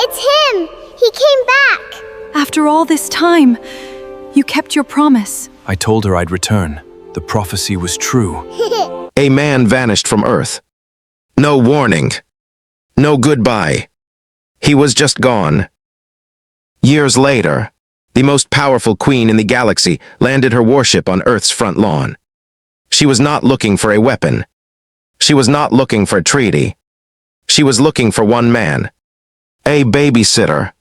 It's him! He came back! After all this time, you kept your promise. I told her I'd return. The prophecy was true. A man vanished from Earth. No warning. No goodbye. He was just gone. Years later, the most powerful queen in the galaxy landed her warship on Earth's front lawn. She was not looking for a weapon. She was not looking for a treaty. She was looking for one man. A babysitter.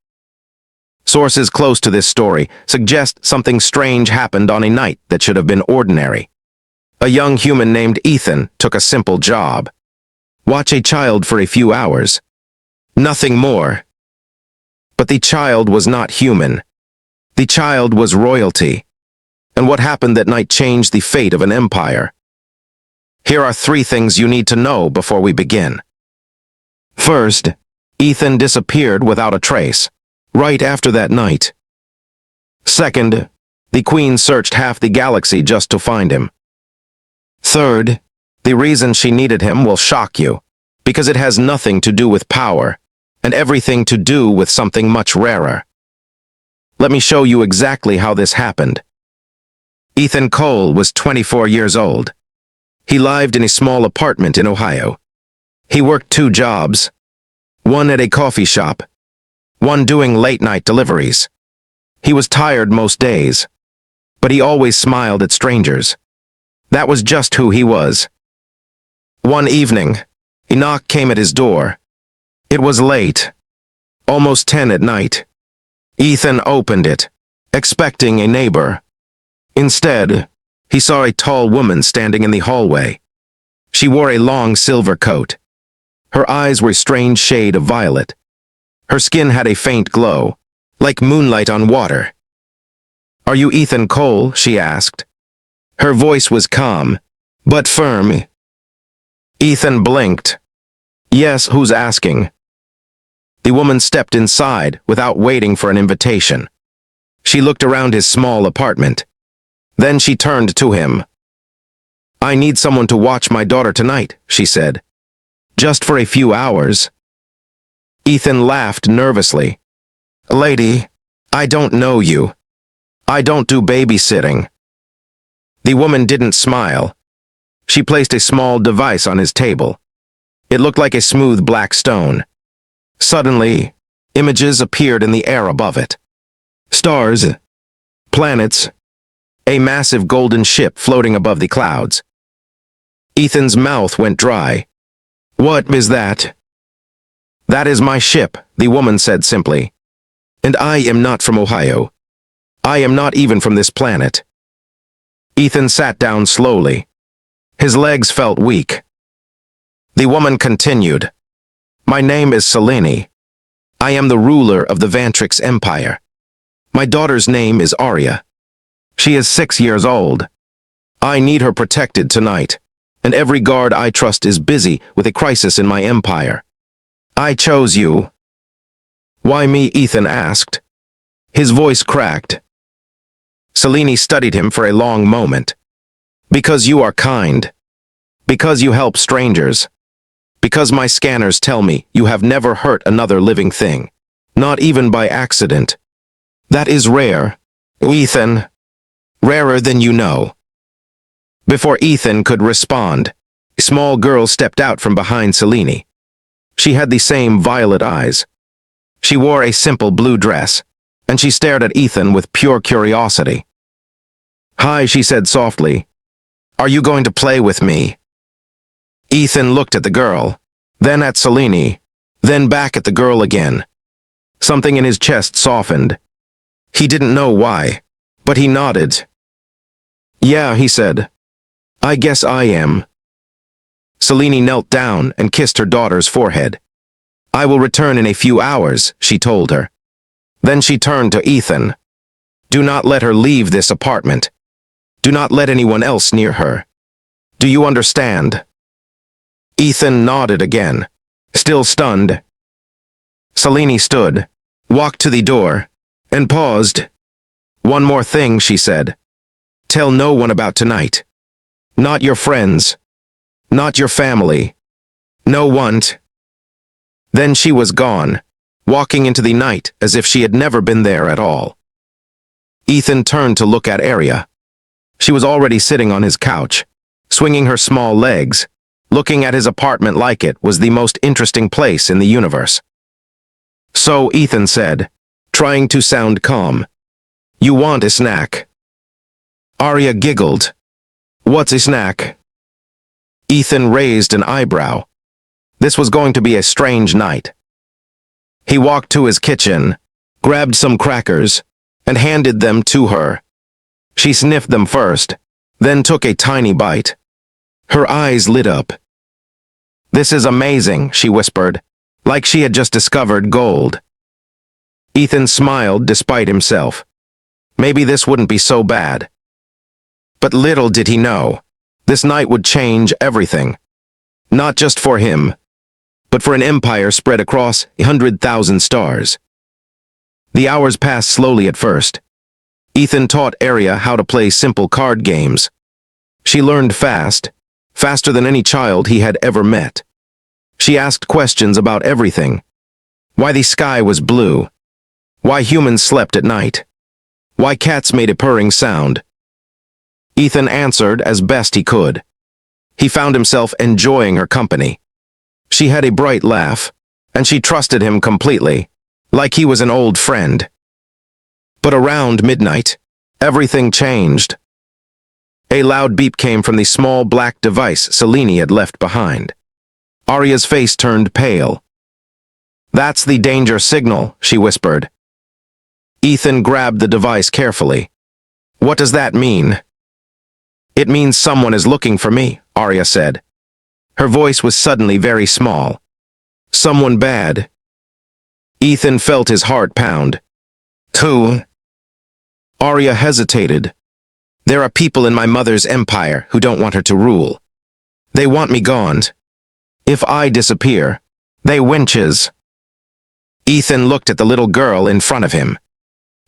Sources close to this story suggest something strange happened on a night that should have been ordinary. A young human named Ethan took a simple job. Watch a child for a few hours. Nothing more. But the child was not human. The child was royalty. And what happened that night changed the fate of an empire. Here are 3 things you need to know before we begin. First, Ethan disappeared without a trace, right after that night. Second, the Queen searched half the galaxy just to find him. Third, the reason she needed him will shock you, because it has nothing to do with power, and everything to do with something much rarer. Let me show you exactly how this happened. Ethan Cole was 24 years old. He lived in a small apartment in Ohio. He worked 2 jobs, one at a coffee shop, one doing late-night deliveries. He was tired most days, but he always smiled at strangers. That was just who he was. One evening, a knock came at his door. It was late, almost 10 at night. Ethan opened it, expecting a neighbor. Instead, he saw a tall woman standing in the hallway. She wore a long silver coat. Her eyes were a strange shade of violet. Her skin had a faint glow, like moonlight on water. "Are you Ethan Cole?" she asked. Her voice was calm, but firm. Ethan blinked. "Yes, who's asking?" The woman stepped inside without waiting for an invitation. She looked around his small apartment. Then she turned to him. "I need someone to watch my daughter tonight," she said. "Just for a few hours." Ethan laughed nervously. "Lady, I don't know you. I don't do babysitting." The woman didn't smile. She placed a small device on his table. It looked like a smooth black stone. Suddenly, images appeared in the air above it. Stars, planets, a massive golden ship floating above the clouds. Ethan's mouth went dry. "What is that?" "That is my ship," the woman said simply. "And I am not from Ohio. I am not even from this planet." Ethan sat down slowly. His legs felt weak. The woman continued. "My name is Selene. I am the ruler of the Vantrix Empire. My daughter's name is Arya. She is 6 years old. I need her protected tonight, and every guard I trust is busy with a crisis in my empire. I chose you." "Why me?" Ethan asked. His voice cracked. Selene studied him for a long moment. "Because you are kind. Because you help strangers. Because my scanners tell me you have never hurt another living thing, not even by accident. That is rare, Ethan. Rarer than you know." Before Ethan could respond, a small girl stepped out from behind Selene. She had the same violet eyes. She wore a simple blue dress, and she stared at Ethan with pure curiosity. "Hi," she said softly. "Are you going to play with me?" Ethan looked at the girl, then at Selene, then back at the girl again. Something in his chest softened. He didn't know why, but he nodded. "Yeah," he said. "I guess I am." Selene knelt down and kissed her daughter's forehead. "I will return in a few hours," she told her. Then she turned to Ethan. "Do not let her leave this apartment. Do not let anyone else near her. Do you understand?" Ethan nodded again, still stunned. Selene stood, walked to the door, and paused. "One more thing," she said. "Tell no one about tonight. Not your friends. Not your family. No one." Then she was gone, walking into the night as if she had never been there at all. Ethan turned to look at Arya. She was already sitting on his couch, swinging her small legs, looking at his apartment like it was the most interesting place in the universe. So Ethan said, trying to sound calm, "You want a snack?" Arya giggled. "What's a snack?" Ethan raised an eyebrow. This was going to be a strange night. He walked to his kitchen, grabbed some crackers, and handed them to her. She sniffed them first, then took a tiny bite. Her eyes lit up. "This is amazing," she whispered, like she had just discovered gold. Ethan smiled despite himself. Maybe this wouldn't be so bad. But little did he know, this night would change everything. Not just for him, but for an empire spread across 100,000 stars. The hours passed slowly at first. Ethan taught Arya how to play simple card games. She learned fast, faster than any child he had ever met. She asked questions about everything. Why the sky was blue. Why humans slept at night. Why cats made a purring sound. Ethan answered as best he could. He found himself enjoying her company. She had a bright laugh, and she trusted him completely, like he was an old friend. But around midnight, everything changed. A loud beep came from the small black device Selene had left behind. Arya's face turned pale. "That's the danger signal," she whispered. Ethan grabbed the device carefully. "What does that mean?" "It means someone is looking for me," Arya said. Her voice was suddenly very small. "Someone bad." Ethan felt his heart pound. "Who?" Arya hesitated. "There are people in my mother's empire who don't want her to rule. They want me gone. If I disappear, they winches." Ethan looked at the little girl in front of him.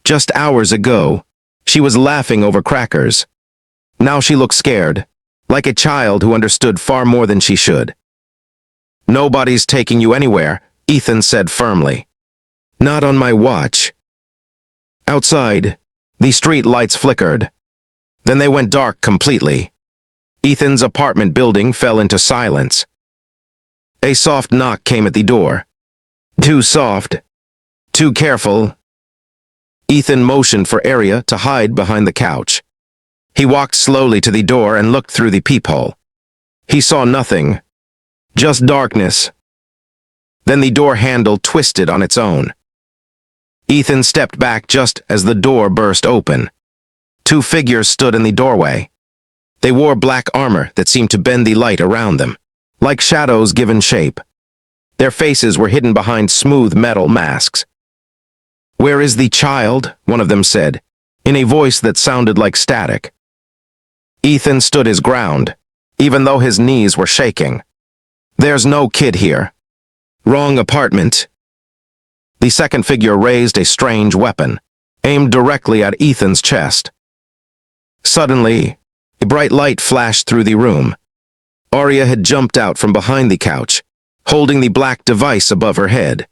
Just hours ago, she was laughing over crackers. Now she looked scared, like a child who understood far more than she should. "Nobody's taking you anywhere," Ethan said firmly. "Not on my watch." Outside, the street lights flickered. Then they went dark completely. Ethan's apartment building fell into silence. A soft knock came at the door. Too soft. Too careful. Ethan motioned for Arya to hide behind the couch. He walked slowly to the door and looked through the peephole. He saw nothing. Just darkness. Then the door handle twisted on its own. Ethan stepped back just as the door burst open. Two figures stood in the doorway. They wore black armor that seemed to bend the light around them, like shadows given shape. Their faces were hidden behind smooth metal masks. "Where is the child?" one of them said, in a voice that sounded like static. Ethan stood his ground, even though his knees were shaking. "There's no kid here." "Wrong apartment." The second figure raised a strange weapon, aimed directly at Ethan's chest. Suddenly, a bright light flashed through the room. Arya had jumped out from behind the couch, holding the black device above her head.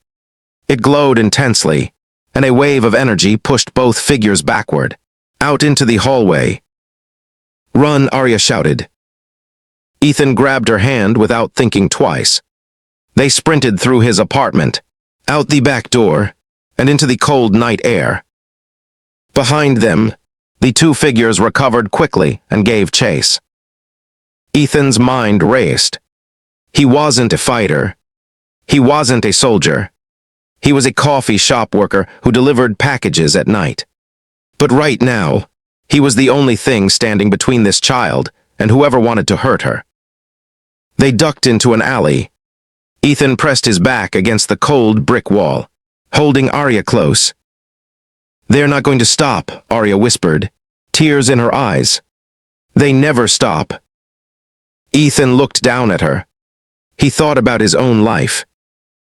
It glowed intensely, and a wave of energy pushed both figures backward, out into the hallway. "Run," Arya shouted. Ethan grabbed her hand without thinking twice. They sprinted through his apartment, out the back door, and into the cold night air. Behind them, the two figures recovered quickly and gave chase. Ethan's mind raced. He wasn't a fighter. He wasn't a soldier. He was a coffee shop worker who delivered packages at night. But right now, he was the only thing standing between this child and whoever wanted to hurt her. They ducked into an alley. Ethan pressed his back against the cold brick wall, holding Arya close. "They're not going to stop," Arya whispered, tears in her eyes. "They never stop." Ethan looked down at her. He thought about his own life.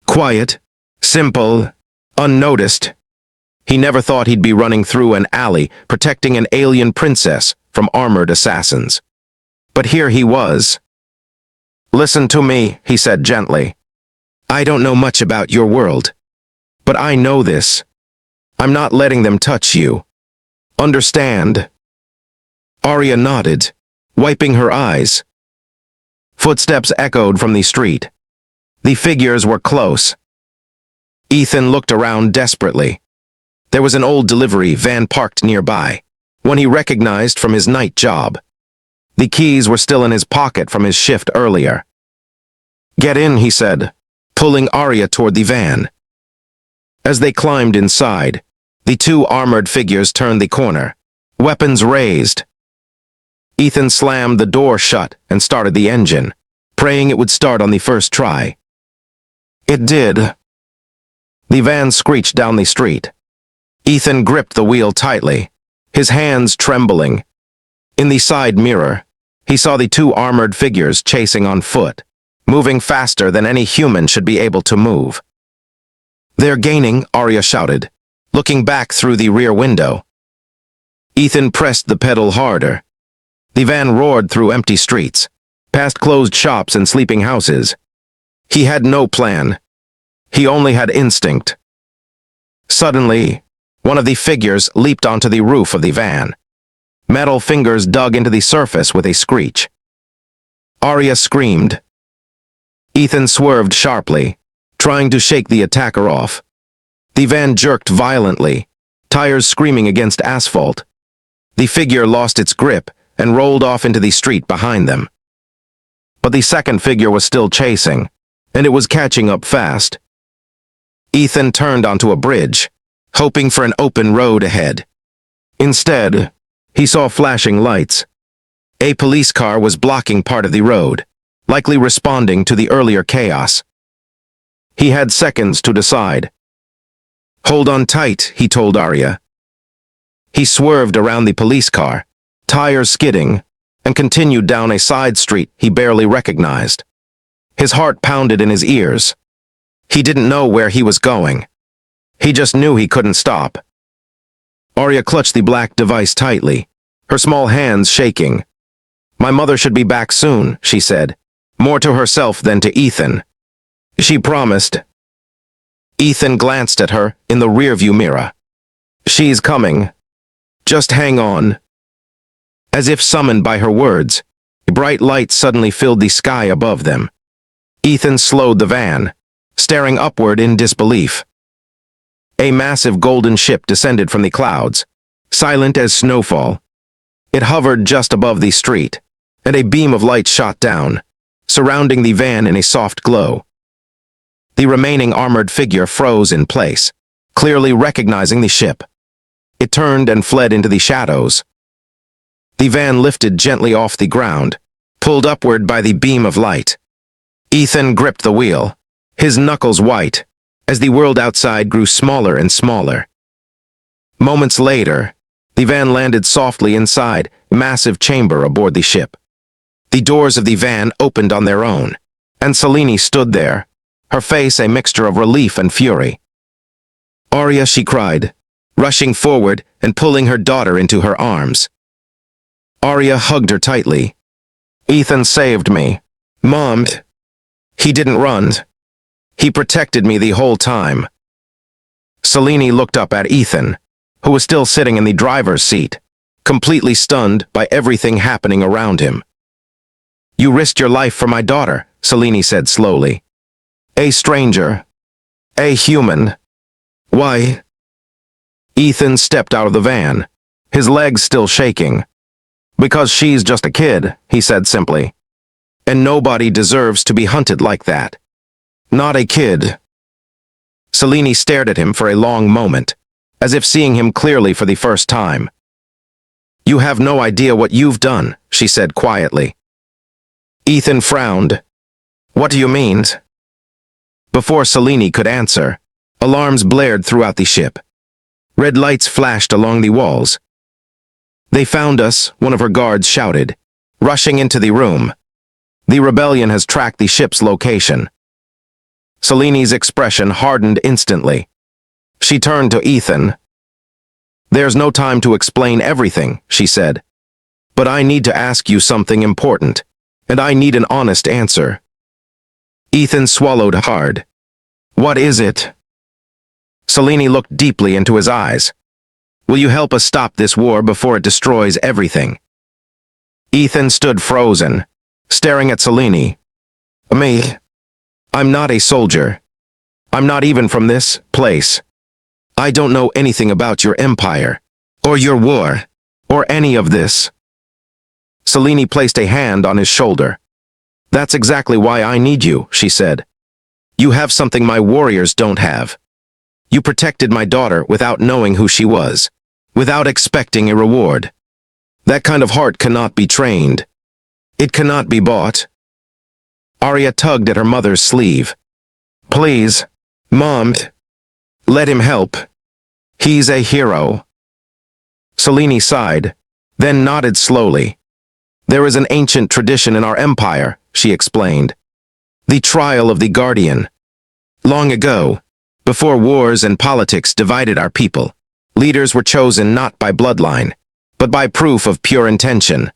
Quiet, simple, unnoticed. He never thought he'd be running through an alley, protecting an alien princess from armored assassins. But here he was. "Listen to me," he said gently. "I don't know much about your world. But I know this. I'm not letting them touch you. Understand? Arya nodded, wiping her eyes. Footsteps echoed from the street. The figures were close. Ethan looked around desperately. There was an old delivery van parked nearby, one he recognized from his night job. The keys were still in his pocket from his shift earlier. "Get in," he said, pulling Arya toward the van. As they climbed inside, the two armored figures turned the corner, weapons raised. Ethan slammed the door shut and started the engine, praying it would start on the first try. It did. The van screeched down the street. Ethan gripped the wheel tightly, his hands trembling. In the side mirror, he saw the two armored figures chasing on foot, moving faster than any human should be able to move. "They're gaining," Arya shouted, looking back through the rear window. Ethan pressed the pedal harder. The van roared through empty streets, past closed shops and sleeping houses. He had no plan. He only had instinct. Suddenly, one of the figures leaped onto the roof of the van. Metal fingers dug into the surface with a screech. Arya screamed. Ethan swerved sharply, trying to shake the attacker off. The van jerked violently, tires screaming against asphalt. The figure lost its grip and rolled off into the street behind them. But the second figure was still chasing, and it was catching up fast. Ethan turned onto a bridge, hoping for an open road ahead. Instead, he saw flashing lights. A police car was blocking part of the road, likely responding to the earlier chaos. He had seconds to decide. "Hold on tight," he told Arya. He swerved around the police car, tires skidding, and continued down a side street he barely recognized. His heart pounded in his ears. He didn't know where he was going. He just knew he couldn't stop. Arya clutched the black device tightly, her small hands shaking. "My mother should be back soon," she said, more to herself than to Ethan. She promised. Ethan glanced at her in the rearview mirror. "She's coming. Just hang on." As if summoned by her words, a bright light suddenly filled the sky above them. Ethan slowed the van, staring upward in disbelief. A massive golden ship descended from the clouds, silent as snowfall. It hovered just above the street, and a beam of light shot down, surrounding the van in a soft glow. The remaining armored figure froze in place, clearly recognizing the ship. It turned and fled into the shadows. The van lifted gently off the ground, pulled upward by the beam of light. Ethan gripped the wheel, his knuckles white, as the world outside grew smaller and smaller. Moments later, the van landed softly inside a massive chamber aboard the ship. The doors of the van opened on their own, and Selene stood there, her face a mixture of relief and fury. "Arya," she cried, rushing forward and pulling her daughter into her arms. Arya hugged her tightly. "Ethan saved me. Mom, he didn't run. He protected me the whole time." Selene looked up at Ethan, who was still sitting in the driver's seat, completely stunned by everything happening around him. "You risked your life for my daughter," Selene said slowly. "A stranger. A human. Why?" Ethan stepped out of the van, his legs still shaking. "Because she's just a kid," he said simply. "And nobody deserves to be hunted like that. Not a kid." Selene stared at him for a long moment, as if seeing him clearly for the first time. "You have no idea what you've done," she said quietly. Ethan frowned. "What do you mean?" Before Selene could answer, alarms blared throughout the ship. Red lights flashed along the walls. "They found us," one of her guards shouted, rushing into the room. "The rebellion has tracked the ship's location." Selene's expression hardened instantly. She turned to Ethan. "There's no time to explain everything," she said. "But I need to ask you something important, and I need an honest answer." Ethan swallowed hard. "What is it?" Selene looked deeply into his eyes. Will you help us stop this war before it destroys everything? Ethan stood frozen, staring at Selene. Me? I'm not a soldier. I'm not even from this place. I don't know anything about your empire, or your war, or any of this. Selene placed a hand on his shoulder. That's exactly why I need you, she said. You have something my warriors don't have. You protected my daughter without knowing who she was, without expecting a reward. That kind of heart cannot be trained. It cannot be bought. Arya tugged at her mother's sleeve. Please, Mom, let him help. He's a hero. Selene sighed, then nodded slowly. There is an ancient tradition in our empire, she explained. The trial of the Guardian. Long ago, before wars and politics divided our people, leaders were chosen not by bloodline, but by proof of pure intention.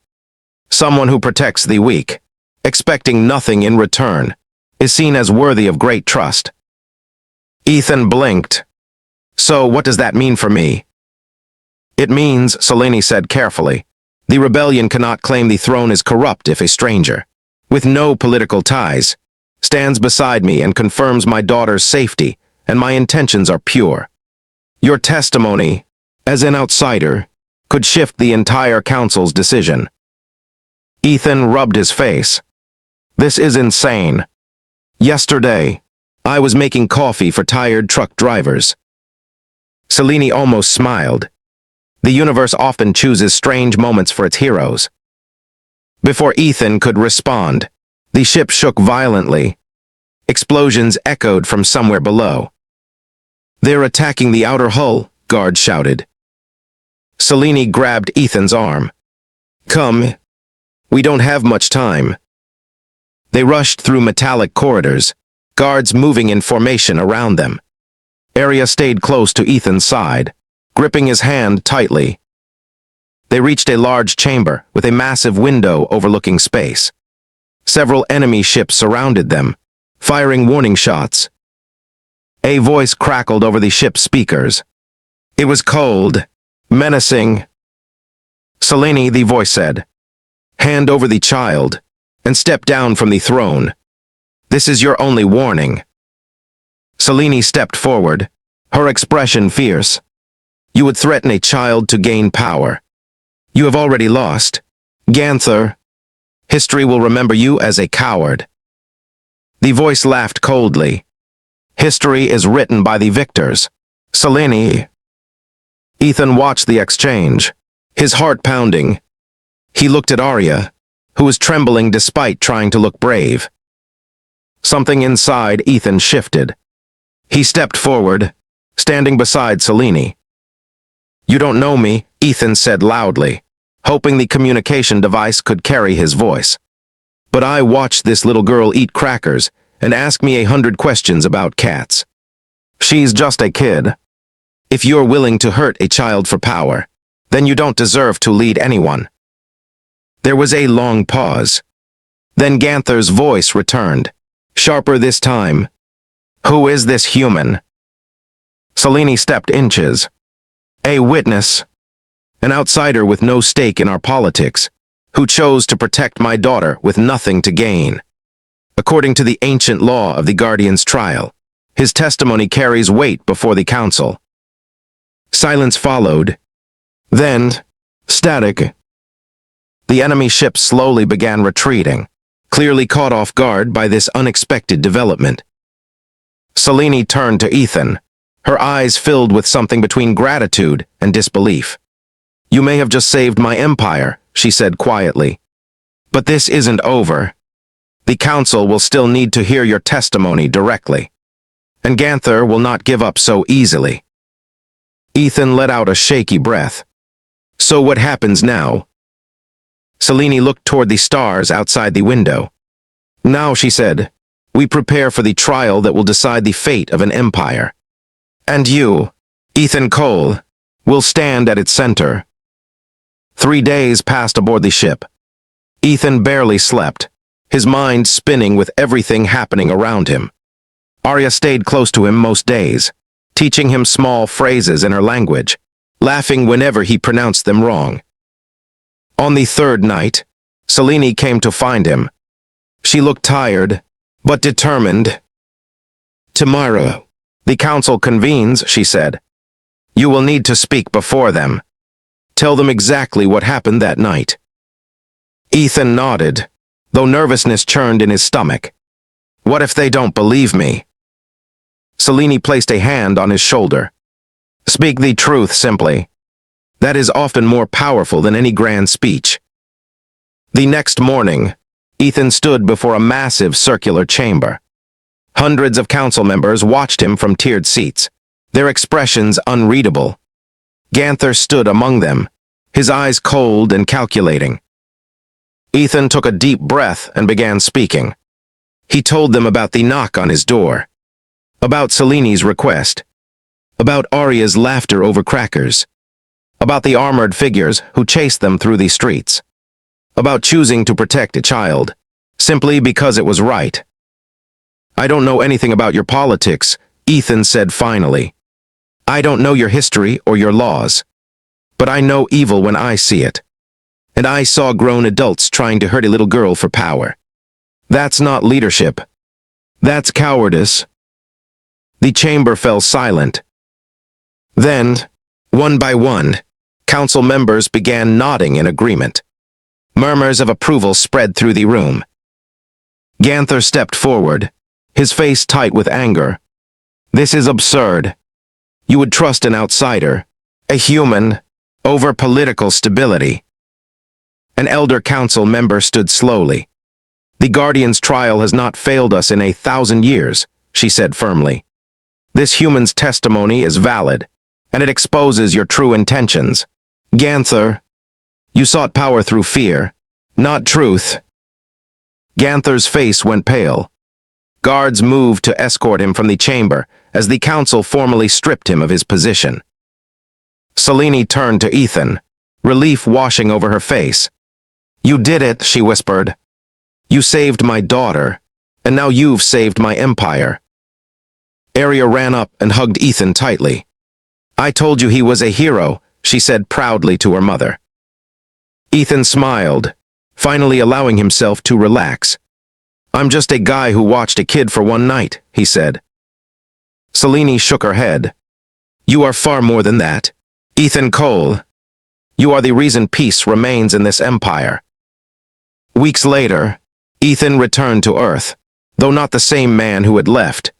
Someone who protects the weak, expecting nothing in return, is seen as worthy of great trust. Ethan blinked. So what does that mean for me? It means, Selene said carefully, the rebellion cannot claim the throne is corrupt if a stranger, with no political ties, stands beside me and confirms my daughter's safety and my intentions are pure. Your testimony, as an outsider, could shift the entire council's decision. Ethan rubbed his face. This is insane. Yesterday, I was making coffee for tired truck drivers. Selene almost smiled. The universe often chooses strange moments for its heroes. Before Ethan could respond, the ship shook violently. Explosions echoed from somewhere below. They're attacking the outer hull, guards shouted. Selene grabbed Ethan's arm. Come. We don't have much time. They rushed through metallic corridors, guards moving in formation around them. Arya stayed close to Ethan's side, gripping his hand tightly. They reached a large chamber with a massive window overlooking space. Several enemy ships surrounded them, firing warning shots. A voice crackled over the ship's speakers. It was cold, menacing. Selene, the voice said, hand over the child, and step down from the throne. This is your only warning. Selene stepped forward, her expression fierce. You would threaten a child to gain power. You have already lost. Ganther, history will remember you as a coward. The voice laughed coldly. History is written by the victors. Selene. Ethan watched the exchange, his heart pounding. He looked at Arya, who was trembling despite trying to look brave. Something inside Ethan shifted. He stepped forward, standing beside Selene. You don't know me, Ethan said loudly, hoping the communication device could carry his voice. But I watched this little girl eat crackers and ask me 100 questions about cats. She's just a kid. If you're willing to hurt a child for power, then you don't deserve to lead anyone. There was a long pause. Then Ganther's voice returned, sharper this time. Who is this human? Selene stepped inches. A witness. An outsider with no stake in our politics, who chose to protect my daughter with nothing to gain. According to the ancient law of the Guardian's trial, his testimony carries weight before the council. Silence followed. Then, static. The enemy ship slowly began retreating, clearly caught off guard by this unexpected development. Selene turned to Ethan, her eyes filled with something between gratitude and disbelief. You may have just saved my empire, she said quietly. But this isn't over. The council will still need to hear your testimony directly. And Ganther will not give up so easily. Ethan let out a shaky breath. So what happens now? Selene looked toward the stars outside the window. Now, she said, we prepare for the trial that will decide the fate of an empire. And you, Ethan Cole, will stand at its center. 3 days passed aboard the ship. Ethan barely slept, his mind spinning with everything happening around him. Arya stayed close to him most days, teaching him small phrases in her language, laughing whenever he pronounced them wrong. On the third night, Selene came to find him. She looked tired, but determined. "Tomorrow, the council convenes," she said. "You will need to speak before them. Tell them exactly what happened that night." Ethan nodded, though nervousness churned in his stomach. "What if they don't believe me?" Selene placed a hand on his shoulder. "Speak the truth simply. That is often more powerful than any grand speech." The next morning, Ethan stood before a massive circular chamber. Hundreds of council members watched him from tiered seats, their expressions unreadable. Ganther stood among them, his eyes cold and calculating. Ethan took a deep breath and began speaking. He told them about the knock on his door, about Selene's request, about Arya's laughter over crackers, about the armored figures who chased them through the streets, about choosing to protect a child, simply because it was right. "I don't know anything about your politics," Ethan said finally. "I don't know your history or your laws. But I know evil when I see it. And I saw grown adults trying to hurt a little girl for power. That's not leadership. That's cowardice." The chamber fell silent. Then, one by one, council members began nodding in agreement. Murmurs of approval spread through the room. Ganther stepped forward, his face tight with anger. "This is absurd. You would trust an outsider, a human, over political stability." An elder council member stood slowly. "The Guardian's trial has not failed us in 1,000 years, she said firmly. "This human's testimony is valid, and it exposes your true intentions. Ganther, you sought power through fear, not truth." Ganther's face went pale. Guards moved to escort him from the chamber as the council formally stripped him of his position. Selene turned to Ethan, relief washing over her face. "You did it," she whispered. "You saved my daughter, and now you've saved my empire." Arya ran up and hugged Ethan tightly. "I told you he was a hero," she said proudly to her mother. Ethan smiled, finally allowing himself to relax. "I'm just a guy who watched a kid for one night," he said. Selene shook her head. "You are far more than that. Ethan Cole. You are the reason peace remains in this empire." Weeks later, Ethan returned to Earth, though not the same man who had left.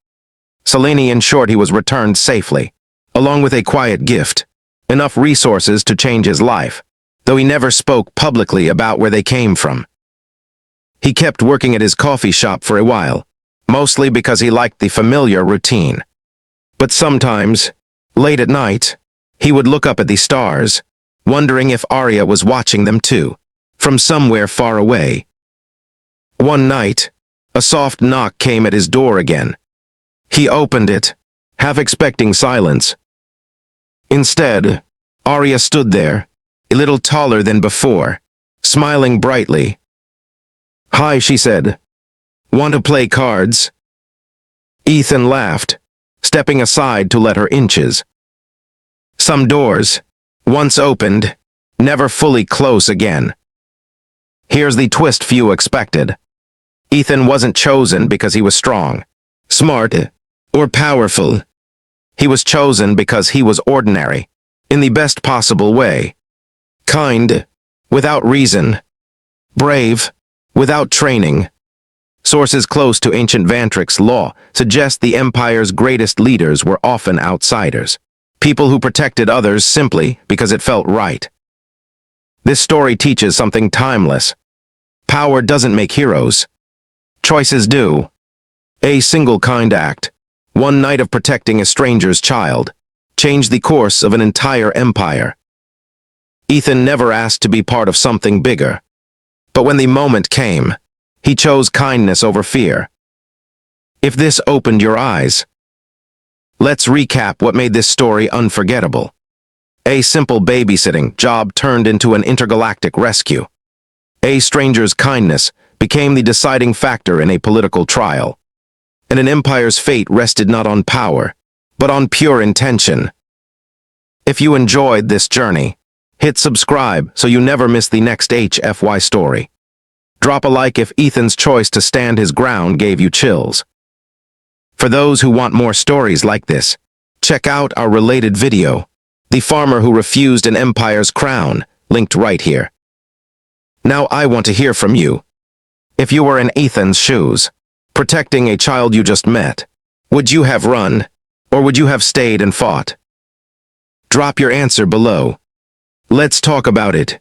Selene ensured he was returned safely, along with a quiet gift, enough resources to change his life, though he never spoke publicly about where they came from. He kept working at his coffee shop for a while, mostly because he liked the familiar routine. But sometimes, late at night, he would look up at the stars, wondering if Arya was watching them too, from somewhere far away. One night, a soft knock came at his door again. He opened it, half expecting silence. Instead, Arya stood there, a little taller than before, smiling brightly. "Hi," she said. "Want to play cards?" Ethan laughed, stepping aside to let her inches. Some doors, once opened, never fully close again. Here's the twist few expected. Ethan wasn't chosen because he was strong, smart, or powerful. He was chosen because he was ordinary, in the best possible way. Kind, without reason. Brave, without training. Sources close to ancient Vantrix's law suggest the Empire's greatest leaders were often outsiders, people who protected others simply because it felt right. This story teaches something timeless. Power doesn't make heroes. Choices do. A single kind act, one night of protecting a stranger's child, changed the course of an entire empire. Ethan never asked to be part of something bigger. But when the moment came, he chose kindness over fear. If this opened your eyes, let's recap what made this story unforgettable. A simple babysitting job turned into an intergalactic rescue. A stranger's kindness became the deciding factor in a political trial. And an empire's fate rested not on power, but on pure intention. If you enjoyed this journey, hit subscribe so you never miss the next HFY story. Drop a like if Ethan's choice to stand his ground gave you chills. For those who want more stories like this, check out our related video, The Farmer Who Refused an Empire's Crown, linked right here. Now I want to hear from you. If you were in Ethan's shoes, protecting a child you just met, would you have run, or would you have stayed and fought? Drop your answer below. Let's talk about it.